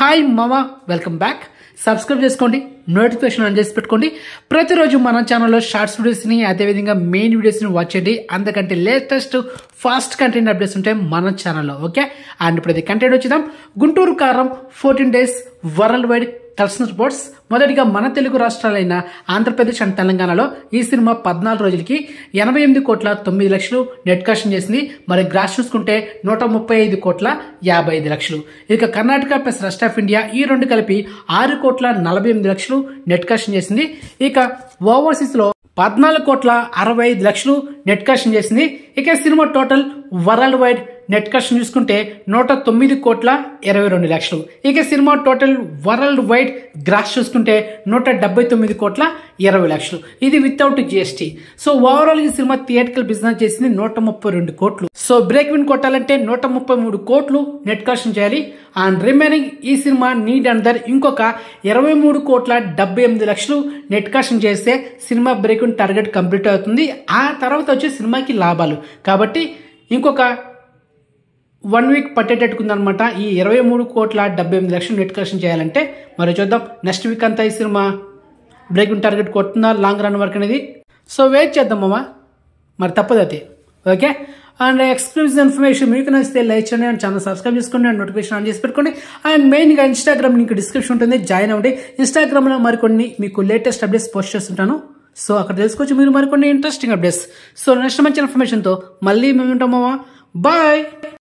Hi మామా, welcome back. Subscribe చేసుకోండి, notification on చేసి పెట్టుకోండి. ప్రతిరోజు మన ఛానల్లో షార్ట్స్ వీడియోస్ని అదేవిధంగా మెయిన్ వీడియోస్ని వాచ్ చేయండి. అందుకంటే లేటెస్ట్ ఫాస్ట్ కంటెంట్ అప్డేట్స్ ఉంటాయి మన ఛానల్లో. ఓకే, అండ్ ఇప్పుడు ఇది కంటెంట్ వచ్చిద్దాం. గుంటూరు కారం 14 days world wide collection reports. మొదటిగా మన తెలుగు రాష్ట్రాలైన ఆంధ్రప్రదేశ్ అండ్ తెలంగాణలో ఈ సినిమా 14 రోజులకి 88,09,00,000 నెట్ కలెక్షన్ చేసింది. మరి గ్రాస్ చూసుకుంటే 135,55,00,000. ఇక Karnataka plus rest of India ఈ రెండు కలిపి 6,48,00,000 నెట్ కలెక్షన్ చేసింది. ఇక ఓవర్సీస్ లో 14,65,00,000 నెట్ కలెక్షన్ చేసింది. ఇక సినిమా total world wide net collection చూసుకుంటే 109,22,00,000. ఇక సినిమా టోటల్ వరల్డ్ వైడ్ గ్రాస్ చూసుకుంటే 179,20,00,000. ఇది వితౌట్ జిఎస్టీ. సో ఓవరాల్ ఈ సినిమా థియేటికల్ బిజినెస్ చేసింది 132 కోట్లు. సో బ్రేక్ విన్ కొట్టాలంటే 133 కోట్లు నెట్ కలెక్షన్ చేయాలి. అండ్ రిమైనింగ్ ఈ సినిమా నీడ్ అందర్ ఇంకొక 23,78,00,000 నెట్ కలెక్షన్ చేస్తే సినిమా బ్రేక్ విన్ టార్గెట్ కంప్లీట్ అవుతుంది. ఆ తర్వాత వచ్చే సినిమాకి లాభాలు కాబట్టి ఇంకొక 1 week పట్టేటట్టుకుందనమాట. ఈ 23,78,00,000 నెట్ కలెక్షన్ చేయాలంటే మరి చూద్దాం నెక్స్ట్ వీక్ అంతా ఈ సినిమా బ్రేక్ ఇన్ టార్గెట్ కొడుతుందా లాంగ్ రన్ వరకు అనేది. సో వెయిట్ చేద్దాం మామ, మరి తప్పదు అది. ఓకే, అండ్ ఎక్స్క్లూజివ్ ఇన్ఫర్మేషన్ మీకు నచ్చితే లైక్ చేయండి అండ్ ఛానల్ సబ్స్క్రైబ్ చేసుకోండి అండ్ నోటిఫికేషన్ ఆన్ చేసి పెట్టుకోండి. అండ్ మెయిన్గా ఇన్స్టాగ్రామ్ లింక్ డిస్క్రిప్షన్ ఉంటుంది, జాయిన్ అవ్వండి. ఇన్స్టాగ్రామ్లో మరికొన్ని మీకు లేటెస్ట్ అప్డేట్స్ పోస్ట్ చేస్తుంటాను. సో అక్కడ తెలుసుకోవచ్చు మీరు మరికొన్ని ఇంట్రెస్టింగ్ అప్డేట్స్. సో నెక్స్ట్ మంచి ఇన్ఫర్మేషన్తో మళ్ళీ మేము ఉంటాం మామ. బాయ్.